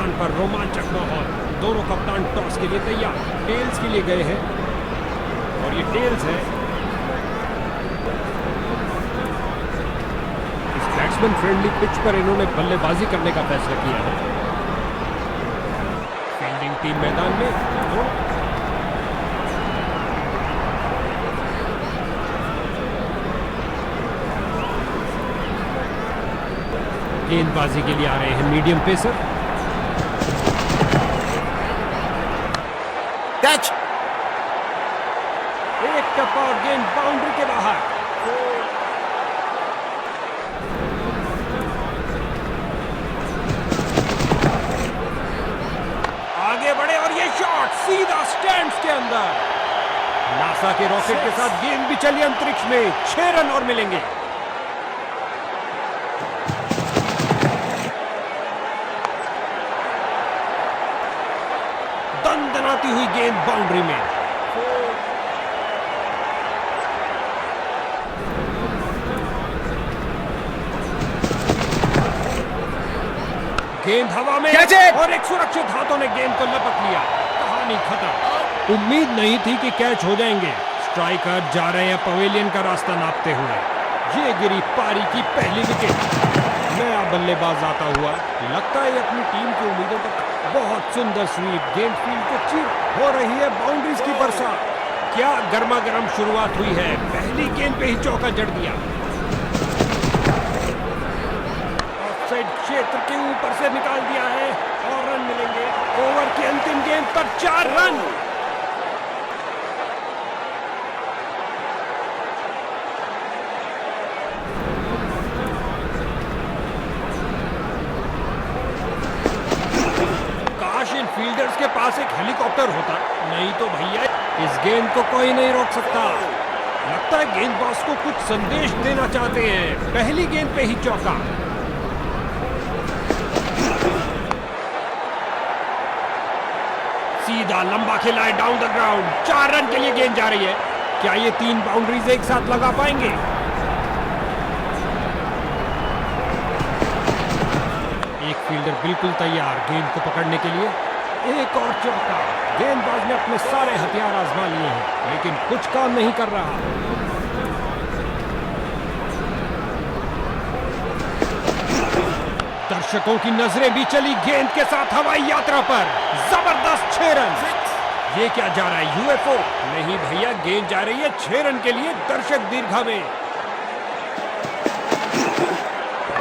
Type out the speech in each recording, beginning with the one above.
मैदान पर रोमांचक माहौल। दोनों कप्तान टॉस के लिए तैयार, टेल्स के लिए गए हैं और ये टेल्स है। इस बैट्समैन फ्रेंडली पिच पर इन्होंने बल्लेबाजी करने का फैसला किया है। फील्डिंग टीम मैदान में। गेंदबाजी के लिए आ रहे हैं मीडियम पेसर। कैच। एक टप्पा और गेंद बाउंड्री के बाहर। आगे बढ़े और ये शॉट सीधा स्टैंड्स के अंदर। नासा के रॉकेट के साथ गेंद भी चली अंतरिक्ष में। 6 रन और मिलेंगे। दंदनाती हुई गेंद बाउंड्री में। गेंद हवा में और एक सुरक्षित हाथों ने गेंद को लपक लिया। कहानी खत्म। उम्मीद नहीं थी कि कैच हो जाएंगे। स्ट्राइकर जा रहे हैं पवेलियन का रास्ता नापते हुए। ये गिरी पारी की पहली विकेट। नया बल्लेबाज आता हुआ, लगता है अपनी टीम की उम्मीदों पर। बहुत सुंदर स्वीप, गेंद फील्ड को चीर हो रही है। बाउंड्रीज की बरसात। क्या गर्मा गर्म शुरुआत हुई है। पहली गेंद पे ही चौका जड़ दिया। ऑफसाइड क्षेत्र के ऊपर से निकाल दिया है और रन मिलेंगे। ओवर की अंतिम गेंद पर 4 रन। फील्डर्स के पास एक हेलीकॉप्टर होता, नहीं तो भैया इस गेंद को कोई नहीं रोक सकता। लगता है गेंदबाज को कुछ संदेश देना चाहते हैं। पहली गेंद पे ही चौका। सीधा लंबा खेला है डाउन द ग्राउंड। 4 रन के लिए गेंद जा रही है। क्या ये 3 बाउंड्रीज एक साथ लगा पाएंगे? एक फील्डर बिल्कुल तैयार गेंद को पकड़ने के लिए। एक और चौका। गेंदबाज ने अपने सारे हथियार आजमा लिए हैं, लेकिन कुछ काम नहीं कर रहा। दर्शकों की नजरें भी चली गेंद के साथ हवाई यात्रा पर। जबरदस्त 6 रन। ये क्या जा रहा है, यूएफओ? नहीं भैया, गेंद जा रही है 6 रन के लिए दर्शक दीर्घा में।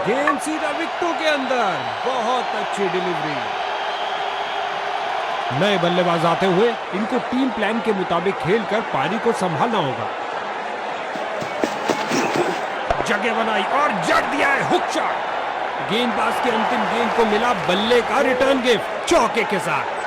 गेंद सीधा विकेटों के अंदर। बहुत अच्छी डिलीवरी। नए बल्लेबाज आते हुए इनको टीम प्लान के मुताबिक खेलकर पारी को संभालना होगा। जगह बनाई और जड़ दिया है हुक शॉट। गेंदबाज की अंतिम गेंद को मिला बल्ले का रिटर्न गिफ्ट चौके के साथ।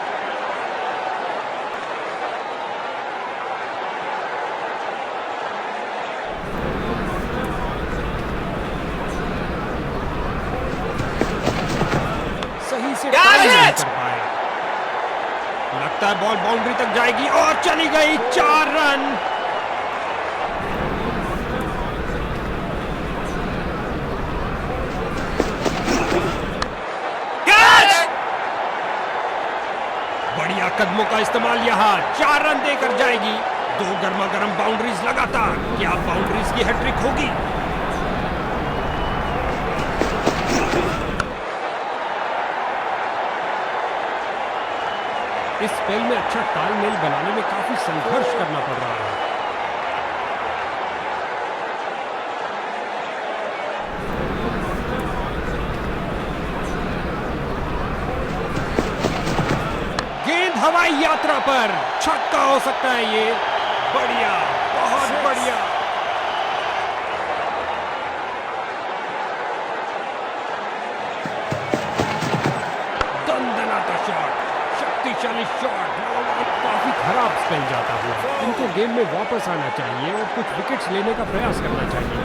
सही से टाइम नहीं कर पाए। लगता है बॉल बाउंड्री तक जाएगी और चली गई। 4 रन। बढ़िया कदमों का इस्तेमाल यहां। 4 रन देकर जाएगी। 2 गर्मा गर्म बाउंड्रीज लगातार। क्या बाउंड्रीज की हैट्रिक होगी? इस स्पेल में अच्छा तालमेल बनाने में काफी संघर्ष करना पड़ रहा है। गेंद हवाई यात्रा पर। छक्का हो सकता है ये। बढ़िया, बहुत बढ़िया। दंदनाता शॉट, शक्तिशाली शॉट। काफी खराब स्पेल जाता हुआ। इनको गेम में वापस आना चाहिए और कुछ विकेट्स लेने का प्रयास करना चाहिए।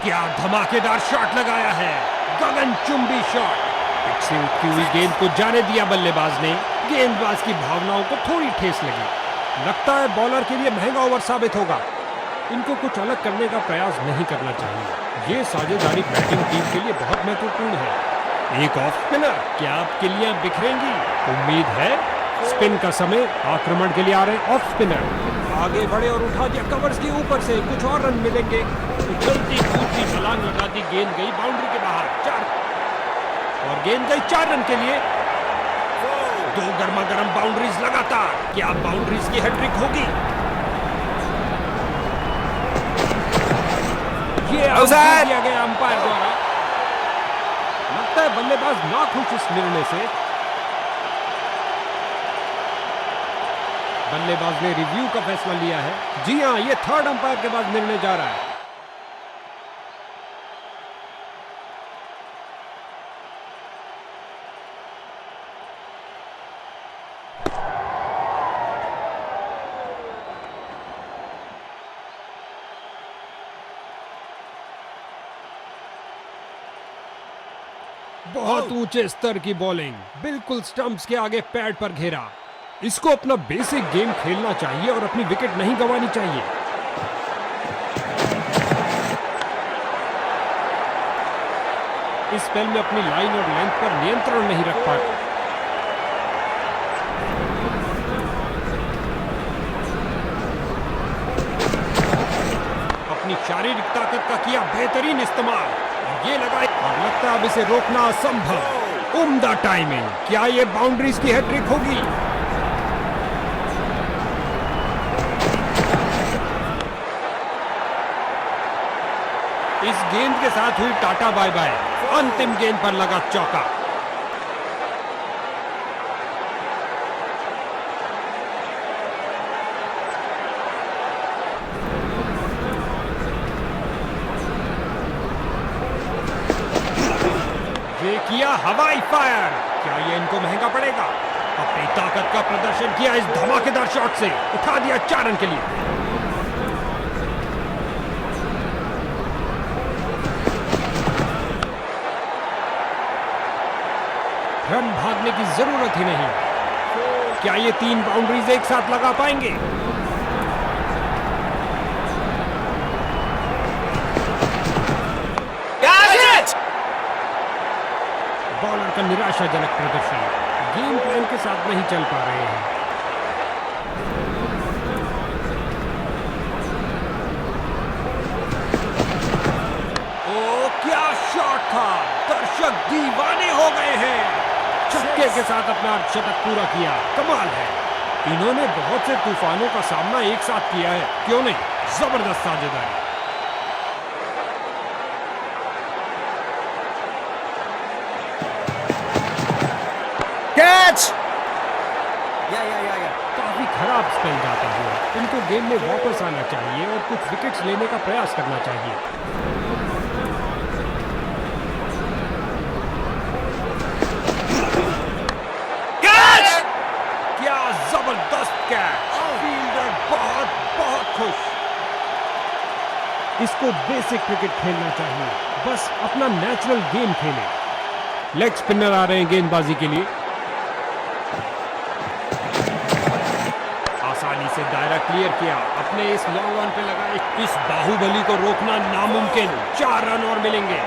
क्या धमाकेदार शॉट लगाया है। गगनचुंबी शॉट। पिच से उठती हुई गेंद को जाने दिया बल्लेबाज ने। गेंदबाज की भावनाओं को थोड़ी ठेस लगी। लगता है बॉलर के लिए महंगा ओवर साबित होगा। इनको कुछ अलग करने का प्रयास नहीं करना चाहिए। ये साझेदारी बैटिंग टीम के लिए बहुत महत्वपूर्ण है। एक ऑफ स्पिनर, क्या अब किलियां बिखरेंगी? उम्मीद है। स्पिन का समय, आक्रमण के लिए आ रहे ऑफ स्पिनर। आगे बढ़े और उठा दिया कवर्स के ऊपर से, कुछ और रन मिलेंगे। उछलती कूदती छलांग लगा दी, गेंद गई बाउंड्री के बाहर। 4 और गेंद गई 4 रन के लिए। 2 गर्मा गर्म बाउंड्रीज लगातार। क्या बाउंड्रीज की हैट्रिक होगी? ये आउट दिया गया अंपायर द्वारा। लगता है बल्लेबाज नाखुश इस निर्णय से। बल्लेबाज ने रिव्यू का फैसला लिया है। जी हां, ये थर्ड अंपायर के बाद निर्णय जा रहा है। बहुत ऊंचे स्तर की बॉलिंग, बिल्कुल स्टंप्स के आगे पैड पर घेरा। इसको अपना बेसिक गेम खेलना चाहिए और अपनी विकेट नहीं गंवानी चाहिए। इस स्पेल में अपनी लाइन और लेंथ पर नियंत्रण नहीं रख पाते। अपनी शारीरिक ताकत का किया बेहतरीन इस्तेमाल। ये लगाए और लगता है अब इसे रोकना असंभव। उम्दा टाइमिंग। क्या ये बाउंड्रीज की हैट्रिक होगी? इस गेंद के साथ हुई टाटा बाय बाय। अंतिम गेंद पर लगा चौका। ये किया हवाई फायर। क्या ये इनको महंगा पड़ेगा? अपनी ताकत का प्रदर्शन किया इस धमाकेदार शॉट से। उठा दिया 4 रन के लिए। रन भागने की जरूरत ही नहीं। क्या ये 3 बाउंड्रीज एक साथ लगा पाएंगे? बॉलर का निराशाजनक प्रदर्शन। गेम प्लान के साथ नहीं चल पा रहे हैं। ओ क्या शॉट था! दर्शक दीवाने हो गए हैं। छक्के के साथ अपना शतक पूरा किया। कमाल है। इन्होंने बहुत से तूफानों का सामना एक साथ किया है, क्यों नहीं? जबरदस्त साझेदारी। कैच! काफी खराब स्पेल जाता हुआ। इनको गेम में वापस आना चाहिए और कुछ विकेट्स लेने का प्रयास करना चाहिए। कैच! क्या जबरदस्त कैच! फील्डर बहुत खुश। इसको बेसिक क्रिकेट खेलना चाहिए। बस अपना नेचुरल गेम खेले। लेग स्पिनर आ रहे हैं गेंदबाजी के लिए। आसानी से दायरा क्लियर किया। अपने इस लॉन्ग ऑन पे लगाए। इस बाहुबली को रोकना नामुमकिन। 4 रन और मिलेंगे।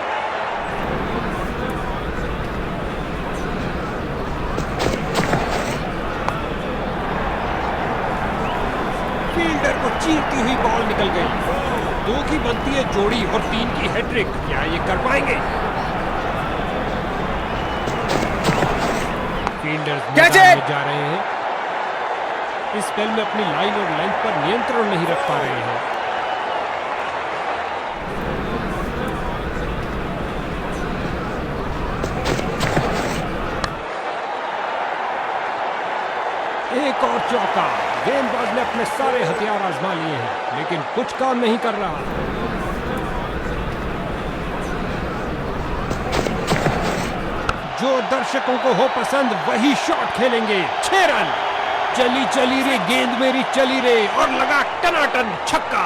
फील्डर को चीरती हुई बॉल निकल गई। 2 की बनती है जोड़ी और 3 की हैट्रिक। क्या ये कर पाएंगे? फील्डर्स मैदान में जा रहे हैं। इस स्पेल में अपनी लाइन और लेंथ पर नियंत्रण नहीं रख पा रहे हैं। एक और चौका। गेंदबाज ने अपने सारे हथियार आजमा लिए हैं, लेकिन कुछ काम नहीं कर रहा। जो दर्शकों को हो पसंद वही शॉट खेलेंगे। 6 रन। चली चली रे गेंद मेरी चली रे, और लगा टनाटन छक्का।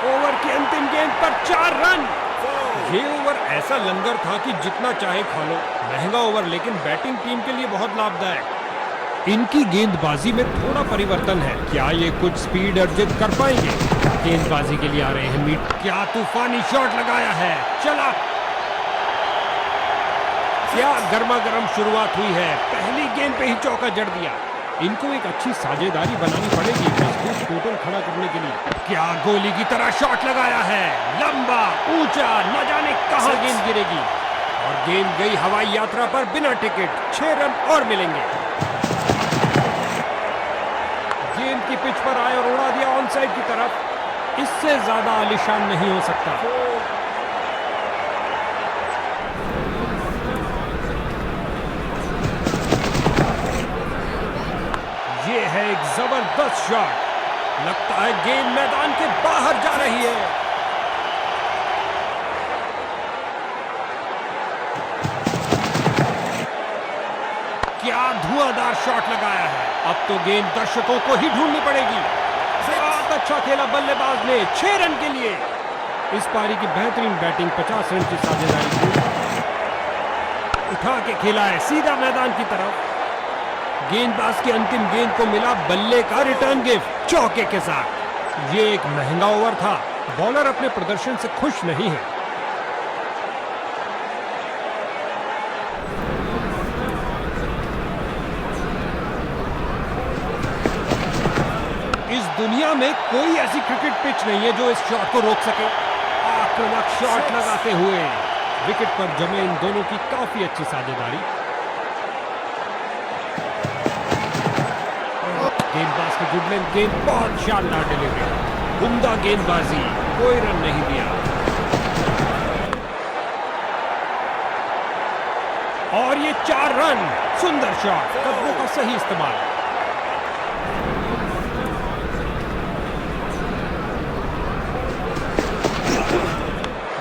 ओवर की अंतिम गेंद पर 4 रन। ये ओवर ऐसा लंगर था कि जितना चाहे खा लो। महंगा ओवर लेकिन बैटिंग टीम के लिए बहुत लाभदायक। इनकी गेंदबाजी में थोड़ा परिवर्तन है। क्या ये कुछ स्पीड अर्जित कर पाएंगे? गेंदबाजी के लिए आ रहे हैं मीट। क्या तूफानी शॉट लगाया है, चला। क्या गर्मा गर्म शुरुआत हुई है, पहली गेंद पे ही चौका जड़ दिया। इनको एक अच्छी साझेदारी बनानी पड़ेगी मजबूत टोटल खड़ा करने के लिए। क्या गोली की तरह शॉट लगाया है, लंबा ऊंचा, न जाने कहां गेंद गिरेगी। और गेंद गई हवाई यात्रा पर बिना टिकट। 6 रन और मिलेंगे। गेंद की पिच पर आए और उड़ा दिया ऑन साइड की तरफ। इससे ज्यादा आलीशान नहीं हो सकता। ये है एक जबरदस्त शॉट। लगता है गेंद मैदान के बाहर जा रही है। क्या धुआंधार शॉट लगाया है। अब तो गेंद दर्शकों को ही ढूंढनी पड़ेगी। बहुत अच्छा खेला बल्लेबाज ने 6 रन के लिए। इस पारी की बेहतरीन बैटिंग 50 रन की साझेदारी की। उठा के खेला है सीधा मैदान की तरफ। गेंदबाज की अंतिम गेंद को मिला बल्ले का रिटर्न गिफ्ट चौके के साथ। ये एक महंगा ओवर था। बॉलर अपने प्रदर्शन से खुश नहीं है। इस दुनिया में कोई ऐसी क्रिकेट पिच नहीं है जो इस शॉट को रोक सके। आक्रामक शॉट लगाते हुए विकेट पर जमे इन दोनों की काफी अच्छी साझेदारी। गेंदबाज की गुड लेंथ गेंद, बहुत शानदार डिलीवरी, उम्दा गेंदबाजी, कोई रन नहीं दिया। और ये 4 रन। सुंदर शॉट, कदमों का सही इस्तेमाल।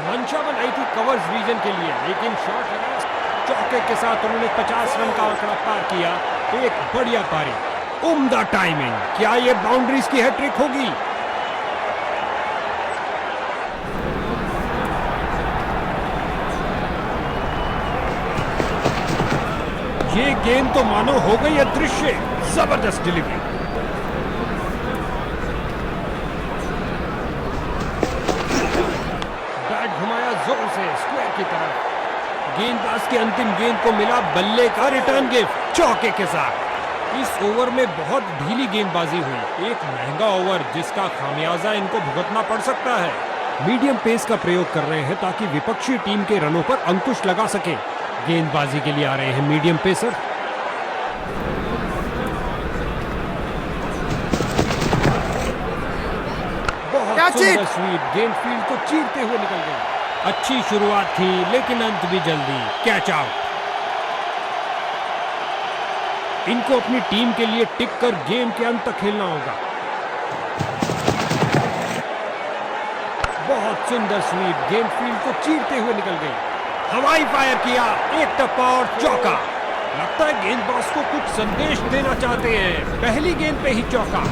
मंशा बनाई थी कवर्स रीजन के लिए, लेकिन शॉट लगा चौके के साथ उन्होंने 50 रन का आंकड़ा पार किया। एक बढ़िया पारी, उम्दा टाइमिंग। क्या ये बाउंड्रीज की हैट्रिक होगी? ये गेंद तो मानो हो गई अदृश्य। जबरदस्त डिलीवरी। बैट घुमाया जोर से स्क्वायर की तरफ। गेंदबाज की अंतिम गेंद को मिला बल्ले का रिटर्न गिफ्ट चौके के साथ। इस ओवर में बहुत ढीली गेंदबाजी हुई। एक महंगा ओवर जिसका खामियाजा इनको भुगतना पड़ सकता है। मीडियम पेस का प्रयोग कर रहे हैं ताकि विपक्षी टीम के रनों पर अंकुश लगा सके। गेंदबाजी के लिए आ रहे हैं मीडियम पेसर। बहुत सुंदर स्वीप, गेंद फील्ड को चीरते हुए निकल गई। अच्छी शुरुआत थी लेकिन अंत भी जल्दी। Catch out. इनको अपनी टीम के लिए टिक कर गेम के अंत तक खेलना होगा। बहुत सुंदर स्वीप, गेंद फील्ड को चीरते हुए निकल गई। हवाई फायर किया, एक टप्पा और चौका। लगता है गेंदबाज को कुछ संदेश देना चाहते हैं। पहली गेंद पे ही चौका।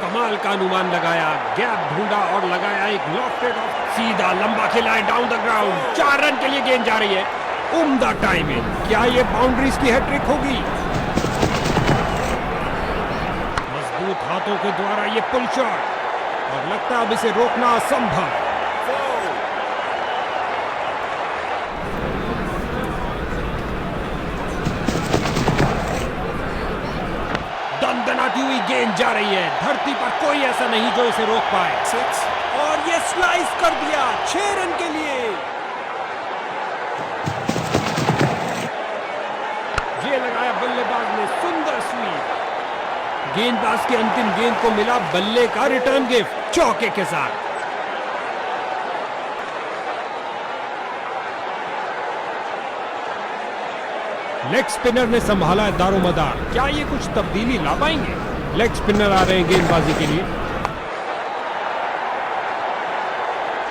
कमाल का अनुमान लगाया, गैप ढूंढा और लगाया एक लॉफ्टेड ऑफ। सीधा लंबा खेला है डाउन द ग्राउंड। 4 रन के लिए गेंद जा रही है। उम्दा टाइमिंग। क्या ये बाउंड्रीज की हैट्रिक होगी? मजबूत हाथों के द्वारा ये पुल शॉट, और लगता है अब इसे रोकना असंभव। दनदनाती हुई गेंद जा रही है। धरती पर कोई ऐसा नहीं जो इसे रोक पाए। और ये स्लाइस कर दिया 6 रन के लिए। ये लगाया बल्लेबाज ने सुंदर स्वीप। गेंदबाज की अंतिम गेंद को मिला बल्ले का रिटर्न गिफ्ट चौके के साथ। लेग स्पिनर ने संभाला है दारोमदार। क्या ये कुछ तब्दीली ला पाएंगे? लेग स्पिनर आ रहे हैं गेंदबाजी के लिए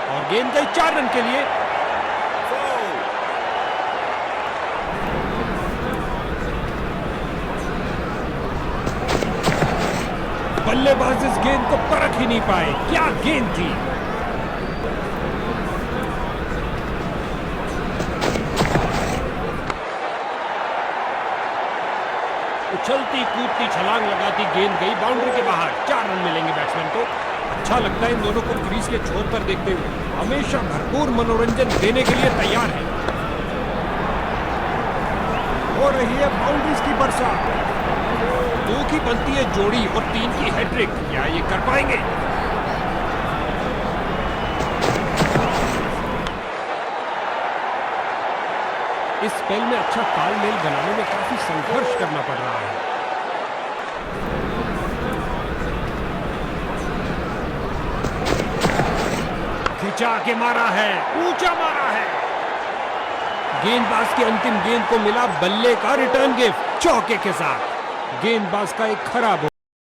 और गेंद गई 4 रन के लिए। बल्लेबाज इस गेंद को परख ही नहीं पाए। क्या गेंद थी। चलती कूदती छलांग लगाती गेंद गई बाउंड्री के बाहर। 4 रन मिलेंगे बैट्समैन को। अच्छा लगता है इन दोनों को क्रीज के छोर पर देखते हुए। हमेशा भरपूर मनोरंजन देने के लिए तैयार है। हो रही है बाउंड्रीज की बरसात। 2 की बनती है जोड़ी और 3 की हैट्रिक। क्या ये कर पाएंगे? इस स्पेल में अच्छा तालमेल बनाने में काफी संघर्ष करना पड़ रहा है। खिंचा के मारा है, ऊंचा मारा है। गेंदबाज की अंतिम गेंद को मिला बल्ले का रिटर्न गिफ्ट चौके के साथ। गेंदबाज का एक खराब